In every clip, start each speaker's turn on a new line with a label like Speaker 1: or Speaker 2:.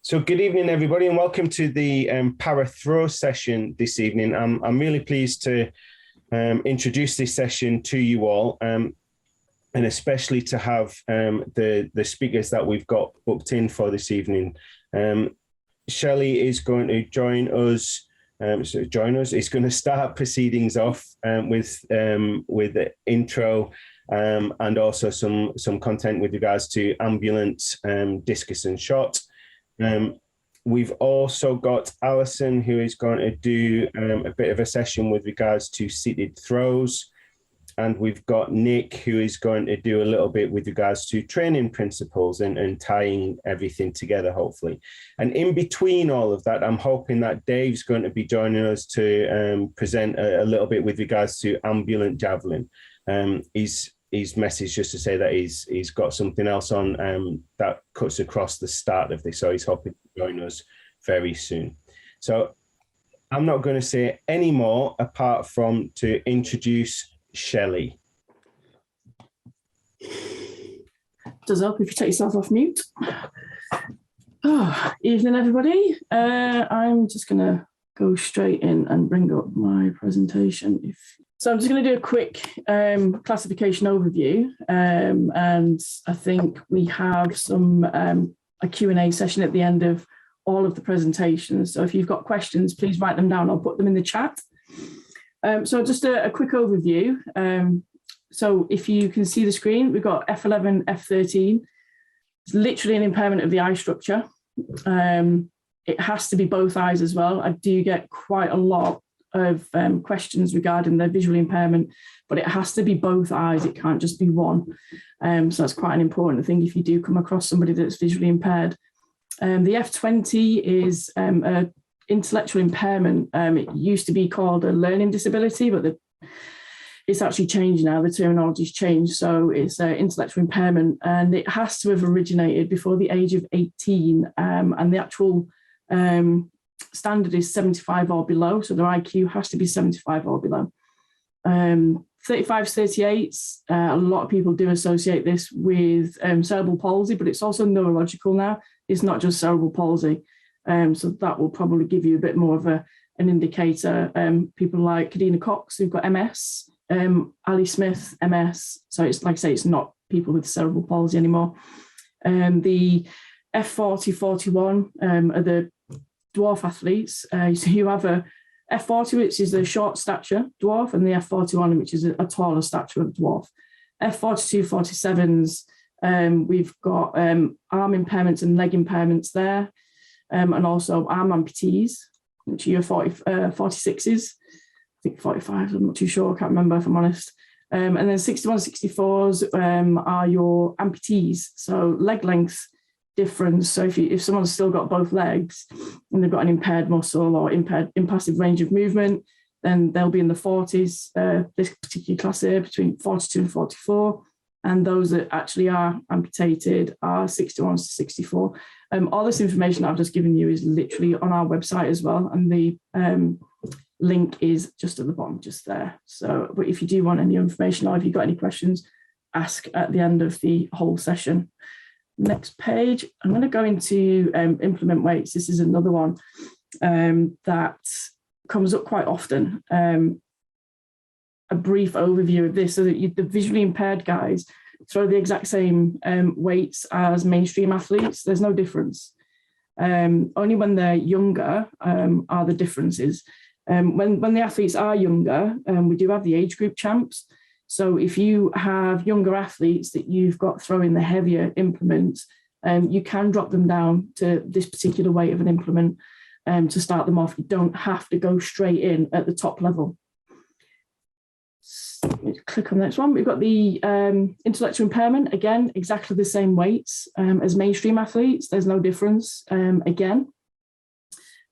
Speaker 1: So good evening, everybody, and welcome to the para throw session this evening. I'm really pleased to introduce this session to you all, and especially to have the speakers that we've got booked in for this evening. Shelley is going to join us. He's going to start proceedings off with the intro and also some content with regards to Ambulant, Discus and Shot. We've also got Alison, who is going to do a bit of a session with regards to seated throws. And we've got Nick, who is going to do a little bit with regards to training principles and tying everything together, hopefully. And in between all of that, I'm hoping that Dave's going to be joining us to present a little bit with regards to Ambulant Javelin. His message just to say that he's got something else on that cuts across the start of this, so he's hoping to join us very soon. So I'm not going to say any more apart from to introduce Shelley.
Speaker 2: Does help if you take yourself off mute. Evening, everybody. I'm just going to go straight in and bring up my presentation. So I'm just going to do a quick classification overview, and I think we have a Q&A session at the end of all of the presentations. So if you've got questions, please write them down. I'll put them in the chat. So just a quick overview. So if you can see the screen, we've got F11, F13. It's literally an impairment of the eye structure. It has to be both eyes as well. I do get quite a lot of questions regarding their visual impairment, but it has to be both eyes. It can't just be one. So that's quite an important thing if you do come across somebody that's visually impaired. The F20 is an intellectual impairment. It used to be called a learning disability, but it's actually changed now. The terminology's changed. So it's intellectual impairment, and it has to have originated before the age of 18. And the actual standard is 75 or below. So their IQ has to be 75 or below. 35s, 38s, a lot of people do associate this with cerebral palsy, but it's also neurological now. It's not just cerebral palsy. So that will probably give you a bit more of an indicator. People like Kadina Cox, who've got MS, Ali Smith, MS. So it's like I say, it's not people with cerebral palsy anymore. The F40, 41 are the dwarf athletes. So you have a F40, which is a short stature dwarf, and the F41, which is a taller stature of dwarf. F42, 47s, we've got arm impairments and leg impairments there. And also arm amputees, which are your 46s, I think 45s, I'm not too sure, I can't remember if I'm honest. And then 61, 64s are your amputees, so leg length difference. So if someone's still got both legs and they've got an impaired muscle or impassive range of movement, then they'll be in the 40s, this particular class here, between 42 and 44. And those that actually are amputated are 61 to 64. All this information that I've just given you is literally on our website as well. And the link is just at the bottom, just there. So, but if you do want any information or if you've got any questions, ask at the end of the whole session. Next page, I'm going to go into implement weights. This is another one that comes up quite often. A brief overview of this, so that the visually impaired guys throw the exact same weights as mainstream athletes. There's no difference. Only when they're younger are the differences. When the athletes are younger, we do have the age group champs. So if you have younger athletes that you've got throwing the heavier implements, you can drop them down to this particular weight of an implement to start them off. You don't have to go straight in at the top level. Click on the next one. We've got the intellectual impairment. Again, exactly the same weights as mainstream athletes. There's no difference again.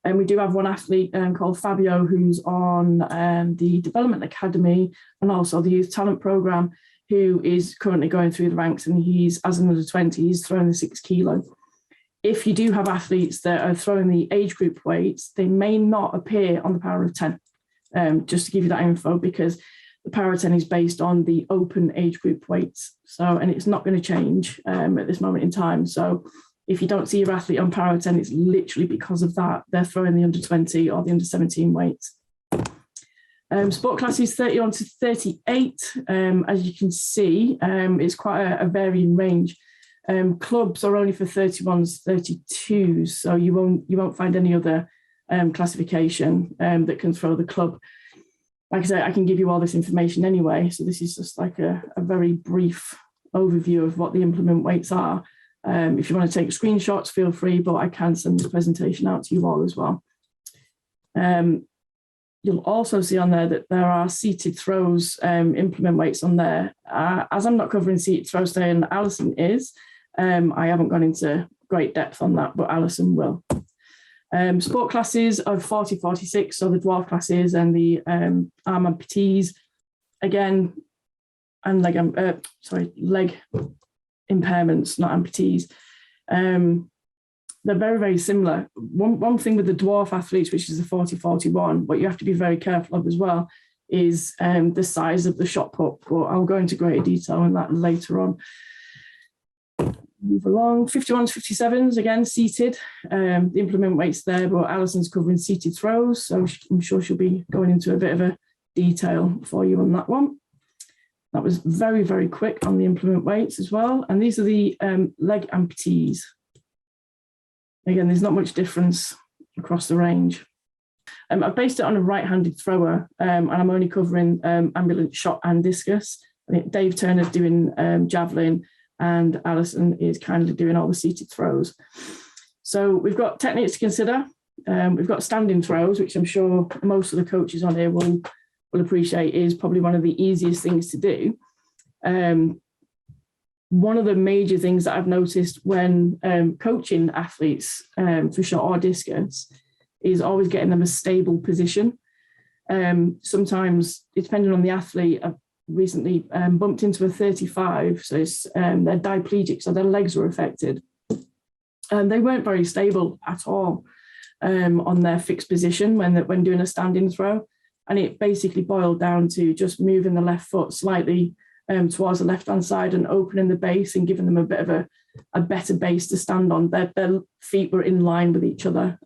Speaker 2: And we do have one athlete called Fabio, who's on the Development Academy and also the Youth Talent Programme, who is currently going through the ranks, and he's, as an under 20, he's throwing the 6 kilo. If you do have athletes that are throwing the age group weights, they may not appear on the power of 10, just to give you that info, because the power of 10 is based on the open age group weights. So, and it's not going to change at this moment in time. So if you don't see your athlete on Para 10, it's literally because of that. They're throwing the under 20 or the under 17 weights. Sport classes 30 on to 38. As you can see, it's quite a varying range. Clubs are only for 31s, 32s, so you won't find any other classification that can throw the club. Like I say, I can give you all this information anyway, so this is just like a very brief overview of what the implement weights are. If you want to take screenshots, feel free, but I can send this presentation out to you all as well. You'll also see on there that there are seated throws implement weights on there. As I'm not covering seated throws today, and Alison is, I haven't gone into great depth on that, but Alison will. Sport classes of 40, 46, so the dwarf classes and the arm amputees, again, and leg impairments, not amputees. They're very, very similar. One thing with the dwarf athletes, which is the 40-41, what you have to be very careful of as well is the size of the shot put, but I'll go into greater detail on that later on. Move along, 51s, 57s, again, seated. The implement weights there, but Alison's covering seated throws, so I'm sure she'll be going into a bit of a detail for you on that one. That was very, very quick on the implement weights as well. And these are the leg amputees. Again, there's not much difference across the range. I've based it on a right-handed thrower, and I'm only covering ambulant, shot and discus. I think Dave Turner's doing javelin, and Alison is kindly doing all the seated throws. So we've got techniques to consider. We've got standing throws, which I'm sure most of the coaches on here will appreciate is probably one of the easiest things to do. One of the major things that I've noticed when coaching athletes for shot or discus is always getting them a stable position. Sometimes, depending on the athlete, I've recently bumped into a 35, so it's, they're diplegic, so their legs were affected. And they weren't very stable at all on their fixed position when doing a standing throw. And it basically boiled down to just moving the left foot slightly towards the left-hand side and opening the base and giving them a bit of a better base to stand on. Their feet were in line with each other,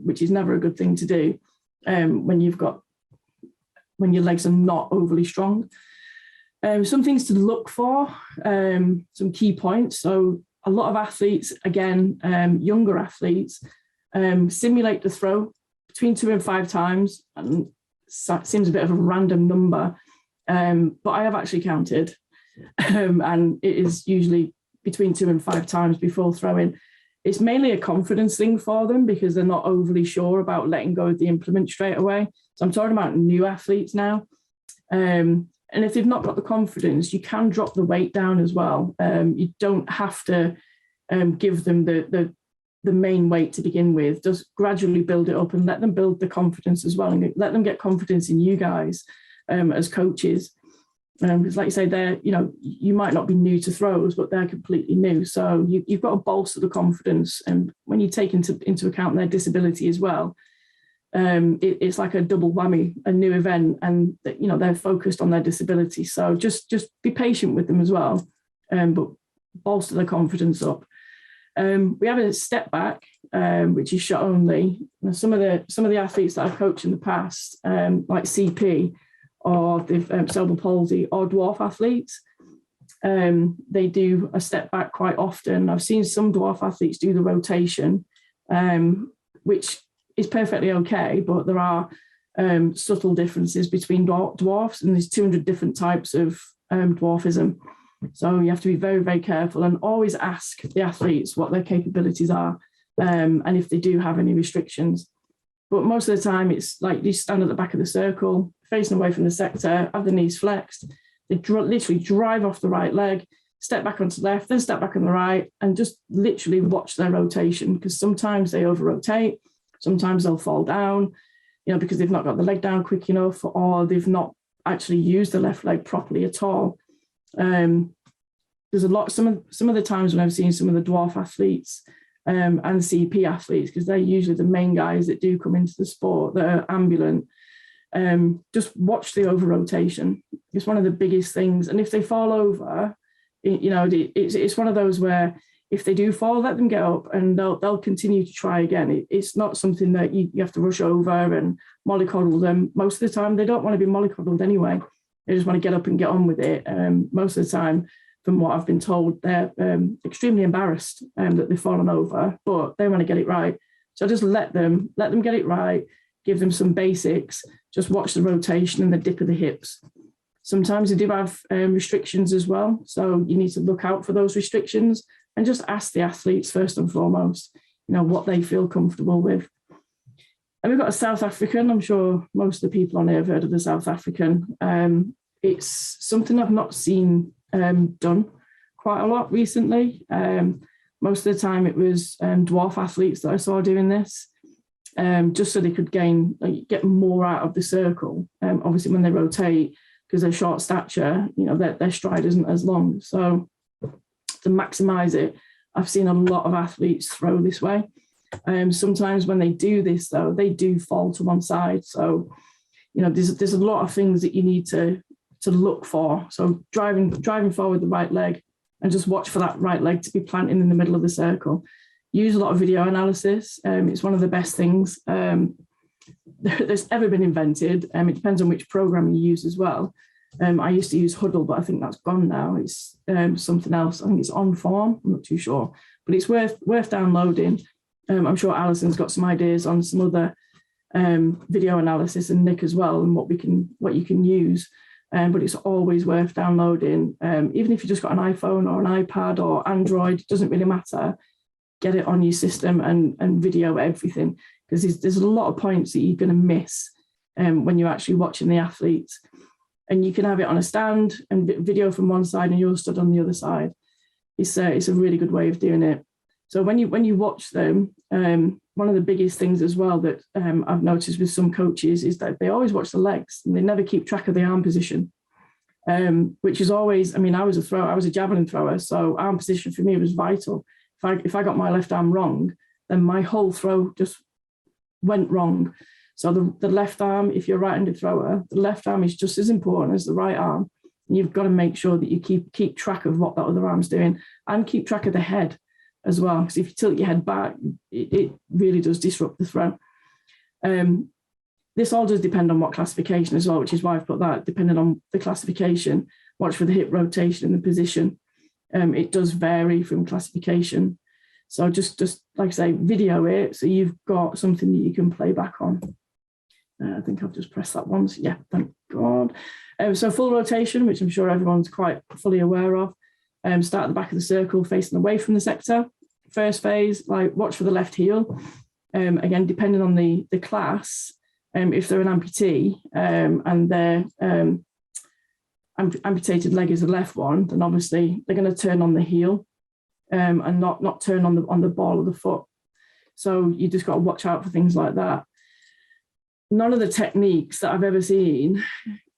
Speaker 2: which is never a good thing to do when your legs are not overly strong. Some things to look for, some key points. So a lot of athletes, again, younger athletes, simulate the throw between 2 and 5 times, and seems a bit of a random number. But I have actually counted, and it is usually between 2 and 5 times before throwing. It's mainly a confidence thing for them because they're not overly sure about letting go of the implement straight away. So I'm talking about new athletes now. And if they've not got the confidence, you can drop the weight down as well. You don't have to give them the main weight to begin with. Just gradually build it up and let them build the confidence as well, and let them get confidence in you guys as coaches. Because like you say, you might not be new to throws, but they're completely new. So you've got to bolster the confidence. And when you take into account their disability as well, it's like a double whammy, a new event, and they're focused on their disability. So just be patient with them as well, but bolster their confidence up. We have a step back, which is shot only. Now, some of the athletes that I've coached in the past, like CP or the cerebral palsy or dwarf athletes, they do a step back quite often. I've seen some dwarf athletes do the rotation, which is perfectly okay, but there are subtle differences between dwarfs, and there's 200 different types of dwarfism. So you have to be very, very careful and always ask the athletes what their capabilities are and if they do have any restrictions. But most of the time, it's like you stand at the back of the circle, facing away from the sector, have the knees flexed. They literally drive off the right leg, step back onto the left, then step back on the right, and just literally watch their rotation, because sometimes they over-rotate, sometimes they'll fall down, because they've not got the leg down quick enough, or they've not actually used the left leg properly at all. There's a lot, some of the times when I've seen some of the dwarf athletes and CP athletes, because they're usually the main guys that do come into the sport that are ambulant, just watch the over rotation. It's one of the biggest things. And if they fall over, it's one of those where if they do fall, let them get up and they'll continue to try again. It's not something that you have to rush over and mollycoddle them. Most of the time, they don't want to be mollycoddled anyway. They just want to get up and get on with it. Most of the time, from what I've been told, they're extremely embarrassed that they've fallen over, but they want to get it right. So just let them get it right, give them some basics, just watch the rotation and the dip of the hips. Sometimes they do have restrictions as well. So you need to look out for those restrictions and just ask the athletes first and foremost, what they feel comfortable with. And we've got a South African. I'm sure most of the people on here have heard of the South African. It's something I've not seen done quite a lot recently. Most of the time it was dwarf athletes that I saw doing this, just so they could get more out of the circle. Obviously when they rotate, because they're short stature, their stride isn't as long. So to maximize it, I've seen a lot of athletes throw this way. Sometimes when they do this though, they do fall to one side. So, there's a lot of things that you need to look for. So driving forward the right leg and just watch for that right leg to be planting in the middle of the circle. Use a lot of video analysis. It's one of the best things that's ever been invented. It depends on which program you use as well. I used to use Huddle, but I think that's gone now. It's something else. I think it's On Form. I'm not too sure, but it's worth downloading. I'm sure Alison's got some ideas on some other video analysis, and Nick as well, and what you can use. But it's always worth downloading. Even if you just got an iPhone or an iPad or Android, it doesn't really matter. Get it on your system and video everything, because there's a lot of points that you're going to miss when you're actually watching the athletes. And you can have it on a stand and video from one side and you're stood on the other side. It's a really good way of doing it. So when you watch them, one of the biggest things as well that I've noticed with some coaches is that they always watch the legs and they never keep track of the arm position, which is always, I was a javelin thrower, so arm position for me was vital. If I got my left arm wrong, then my whole throw just went wrong. So the left arm, if you're a right-handed thrower, the left arm is just as important as the right arm. And you've got to make sure that you keep track of what that other arm's doing and keep track of the head as well. Because if you tilt your head back, it really does disrupt the throw. This all does depend on what classification as well, which is why I've put that, depending on the classification. Watch for the hip rotation and the position. It does vary from classification. So just like I say, video it so you've got something that you can play back on. I think I've just pressed that once. Yeah, thank God. So full rotation, which I'm sure everyone's quite fully aware of. Start at the back of the circle, facing away from the sector. First phase, watch for the left heel. Again, depending on the class, if they're an amputee and their amputated leg is the left one, then obviously they're going to turn on the heel and not turn on the ball of the foot. So you just got to watch out for things like that. None of the techniques that I've ever seen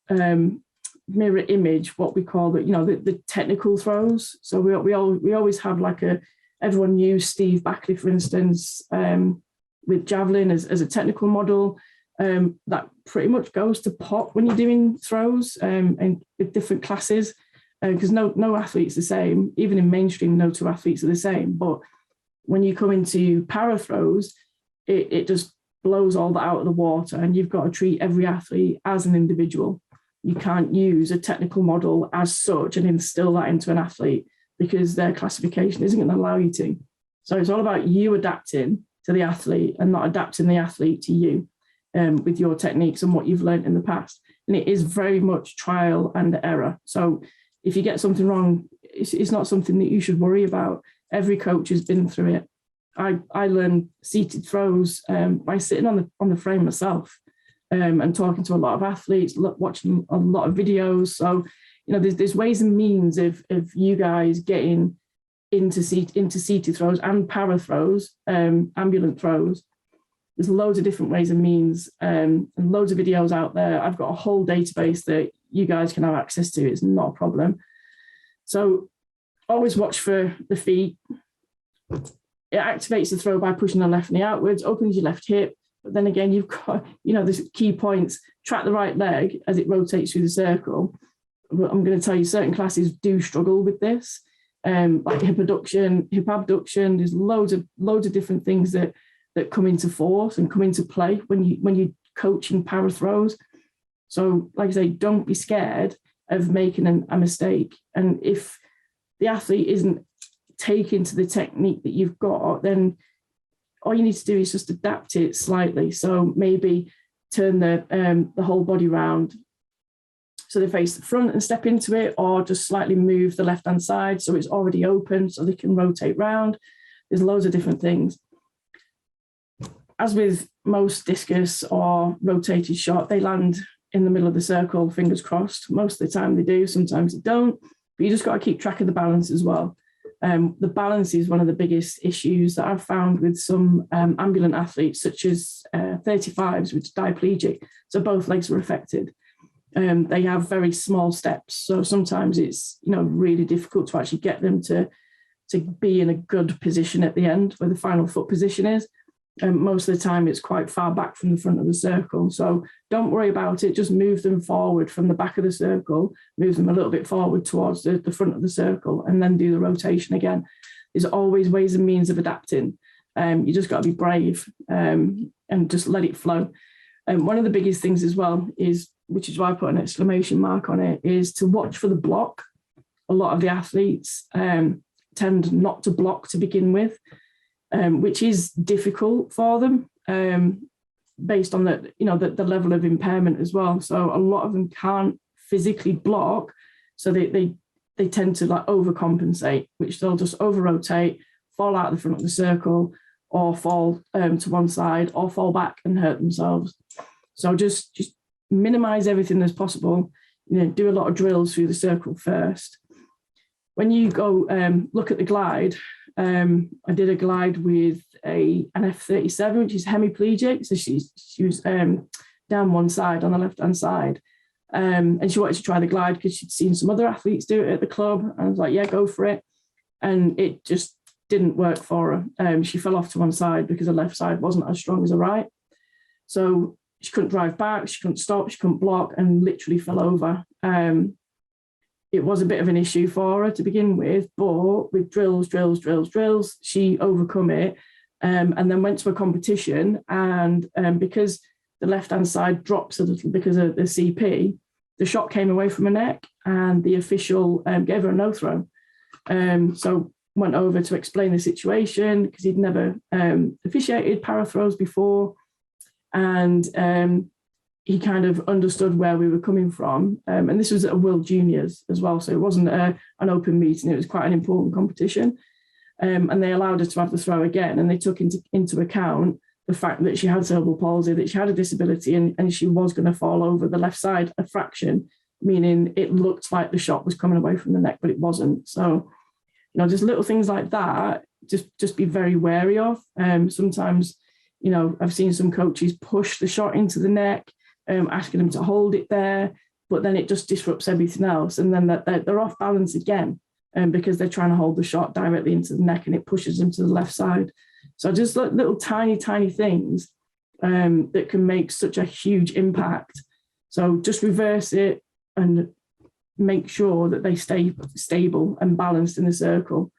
Speaker 2: mirror image what we call the technical throws. So we always have everyone use Steve Backley, for instance, with javelin as a technical model. That pretty much goes to pot when you're doing throws and with different classes, because no athlete's the same. Even in mainstream, no two athletes are the same. But when you come into para throws, it just blows all that out of the water, and you've got to treat every athlete as an individual. You can't use a technical model as such and instill that into an athlete, because their classification isn't going to allow you to. So it's all about you adapting to the athlete and not adapting the athlete to you with your techniques and what you've learned in the past. And it is very much trial and error. So if you get something wrong, it's not something that you should worry about. Every coach has been through it. I learned seated throws by sitting on the frame myself and talking to a lot of athletes, watching a lot of videos. So, there's ways and means of you guys getting into seated throws and para throws, ambulant throws. There's loads of different ways and means and loads of videos out there. I've got a whole database that you guys can have access to. It's not a problem. So always watch for the feet. It activates the throw by pushing the left knee outwards, opens your left hip. But then again, you've got, there's key points. Track the right leg as it rotates through the circle. I'm going to tell you certain classes do struggle with this. like hip adduction, hip abduction. There's loads of different things that come into force and come into play when you coaching para throws. So, like I say, don't be scared of making a mistake. And if the athlete isn't taking to the technique that you've got, then all you need to do is just adapt it slightly. So maybe turn the whole body round so they face the front and step into it, or just slightly move the left-hand side so it's already open so they can rotate round. There's loads of different things. As with most discus or rotated shot, they land in the middle of the circle, fingers crossed. Most of the time they do, sometimes they don't, but you just got to keep track of the balance as well. The balance is one of the biggest issues that I've found with some ambulant athletes, such as 35s, which are diplegic, so both legs are affected. They have very small steps, so sometimes it's really difficult to actually get them to be in a good position at the end where the final foot position is. Most of the time it's quite far back from the front of the circle, so don't worry about it. Just move them forward from the back of the circle, move them a little bit forward towards the front of the circle, and then do the rotation again. There's always ways and means of adapting. You just got to be brave and just let it flow. One of the biggest things as well is, which is why I put an exclamation mark on it, is to watch for the block. A lot of the athletes tend not to block to begin with, which is difficult for them based on the level of impairment as well. So a lot of them can't physically block, so they tend to like overcompensate, which they'll just over-rotate, fall out the front of the circle, or fall to one side, or fall back and hurt themselves. So just minimize everything as possible. Do a lot of drills through the circle first. When you go look at the glide, I did a glide with an F37, which is hemiplegic. So she was down one side on the left-hand side. And she wanted to try the glide because she'd seen some other athletes do it at the club. And I was like, yeah, go for it. And it just didn't work for her. She fell off to one side because her left side wasn't as strong as her right. So she couldn't drive back, she couldn't stop, she couldn't block, and literally fell over. It was a bit of an issue for her to begin with, but with drills, she overcome it, and then went to a competition. And because the left-hand side drops a little because of the CP, the shot came away from her neck, and the official gave her a no throw. So went over to explain the situation because he'd never officiated para throws before. And he kind of understood where we were coming from. And this was at a World Juniors as well. So it wasn't an open meeting. It was quite an important competition. And they allowed her to have the throw again. And they took into account the fact that she had cerebral palsy, that she had a disability, and she was going to fall over the left side a fraction, meaning it looked like the shot was coming away from the neck, but it wasn't. So, just little things like that, just be very wary of. Sometimes, I've seen some coaches push the shot into the neck, asking them to hold it there, but then it just disrupts everything else. And then they're off balance again because they're trying to hold the shot directly into the neck, and it pushes them to the left side. So just little tiny things that can make such a huge impact. So just reverse it and make sure that they stay stable and balanced in the circle.